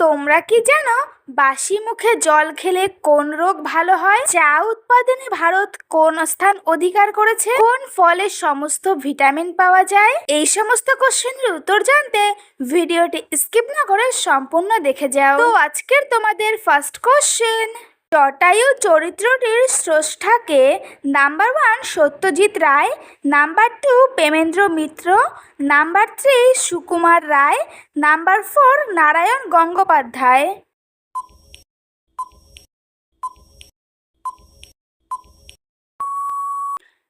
তোমরা কি জানো বাসি মুখে জল খেলে কোন রোগ ভালো হয়? চা উৎপাদনে ভারত কোন স্থান অধিকার করেছে? কোন ফলে সমস্ত ভিটামিন পাওয়া যায়? এই সমস্ত কোশ্চেনের উত্তর জানতে ভিডিওটি স্কিপ না করে সম্পূর্ণ দেখে যাও। তো আজকের তোমাদের ফার্স্ট কোশ্চেন, জটায়ু চরিত্রটির স্রষ্টাকে? Number 1 Satyajit Ray, number 2 Premendra Mitra, number 3 Sukumar Ray, number 4 Narayan Gangopadhyay.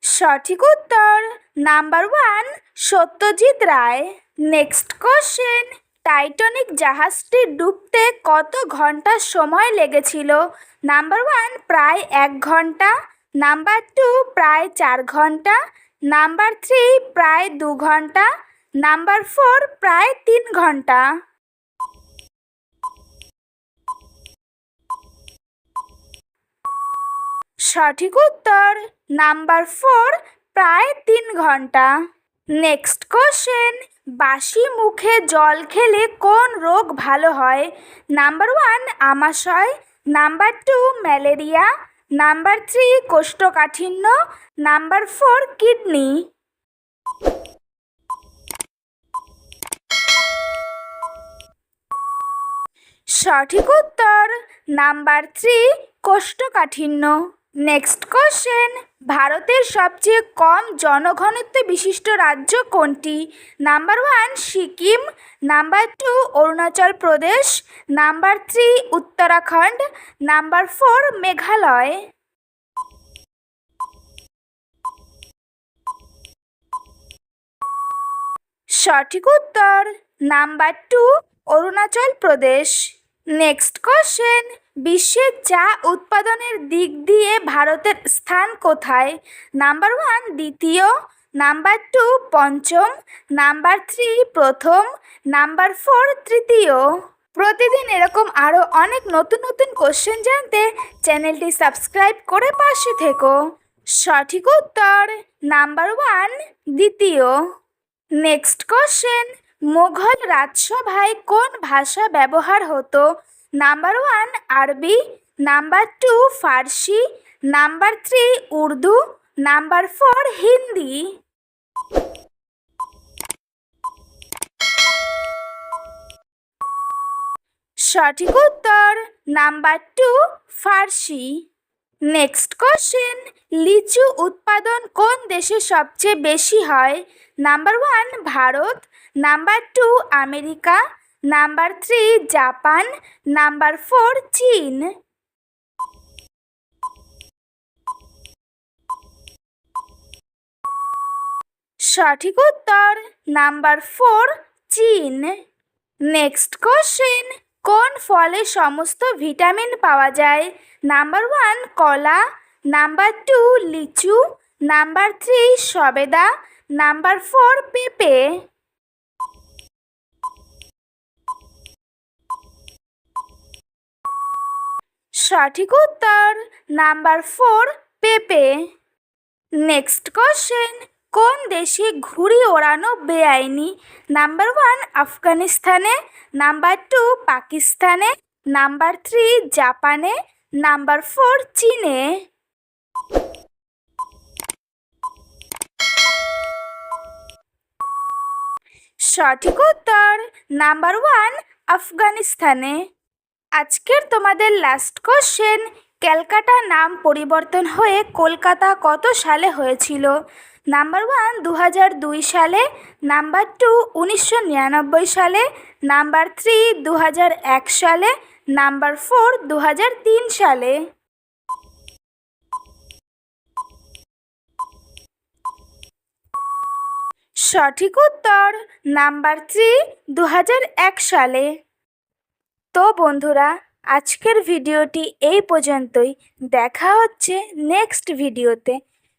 সঠিক উত্তর number 1 Satyajit Ray. Next question, Titanic জাহাজটি ডুবতে কত ঘন্টা সময় লেগেছিল? নাম্বার 1 প্রায় 1 ঘন্টা, নাম্বার 2 প্রায় 4 ঘন্টা, নাম্বার 3 প্রায় 2 ঘন্টা, নাম্বার 4 প্রায় 3 ঘন্টা। সঠিক উত্তর নাম্বার 4 প্রায় 3 ঘন্টা। নেক্সট কোশ্চেন, বাসি মুখে জল খেলে কোন রোগ ভালো হয়? নাম্বার 1 আমাশয়, নাম্বার 2 ম্যালেরিয়া, নাম্বার 3 কোষ্ঠকাঠিন্য, নাম্বার 4 কিডনি। সঠিক উত্তর নাম্বার 3 কোষ্ঠকাঠিন্য। নেক্সট কোশ্চেন, ভারতের সবচেয়ে কম জনঘনত্ব বিশিষ্ট রাজ্য কোনটি? Number 1 Sikkim, number 2 Arunachal Pradesh, number 3 Uttarakhand, number 4 Meghalaya. সঠিক উত্তর number 2 Arunachal Pradesh. Next question, বিশ্বের চা উৎপাদনের দিক দিয়ে ভারতের স্থান কোথায়? নাম্বার 1 দ্বিতীয়, নাম্বার 2 পঞ্চম, নাম্বার 3 প্রথম, নাম্বার 4 তৃতীয়। প্রতিদিন এরকম আরও অনেক নতুন নতুন কোশ্চেন জানতে চ্যানেলটি সাবস্ক্রাইব করে পাশে থেকো। সঠিক উত্তর নাম্বার 1 দ্বিতীয়। নেক্সট কোশ্চেন, মুঘল রাজসভায় কোন ভাষা ব্যবহার হতো? নাম্বার 1 আরবি, নাম্বার 2 ফার্সি, নাম্বার 3 উর্দু, নাম্বার 4 হিন্দি। সঠিক উত্তর নাম্বার 2 ফার্সি। নেক্সট কোশ্চেন, লিচু উৎপাদন কোন দেশে সবচেয়ে বেশি হয়? Number 1 Bharat, number 2 America, number 3 Japan, number 4 চীন। সঠিক উত্তর নাম্বার 4 চীন। নেক্সট কোশ্চেন, কোন ফলে সমস্ত ভিটামিন পাওয়া যায়? নাম্বার 1 কলা, নাম্বার 2 লিচু, নাম্বার 3 সবেদা, নাম্বার 4 পেঁপে। সঠিক উত্তর নাম্বার 4 পেঁপে। নেক্সট কোশ্চেন, কোন দেশে ঘুড়ি ওড়ানো বেআইনি? নাম্বার 1 আফগানিস্তানে, নাম্বার 2 পাকিস্তানে, নাম্বার 3 জাপানে, নাম্বার 4 চীনে। সঠিক উত্তর নাম্বার 1 আফগানিস্তানে। আজকের তোমাদের লাস্ট কোশ্চেন, ক্যালকাটা নাম পরিবর্তন হয়ে কলকাতা কত সালে হয়েছিল? নাম্বার 1 2002 সালে, নাম্বার 2 1999 সালে, নাম্বার 3 2001 সালে, নাম্বার 4 2003 সালে। সঠিক উত্তর নাম্বার 3 2001 সালে। তো বন্ধুরা, আজকের ভিডিওটি এই পর্যন্তই। দেখা হচ্ছে নেক্সট ভিডিওতে।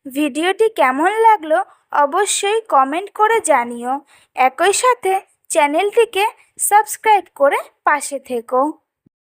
ভিডিওটি কেমন লাগলো অবশ্যই কমেন্ট করে জানিও। একই সাথে চ্যানেলটিকে সাবস্ক্রাইব করে পাশে থেকো।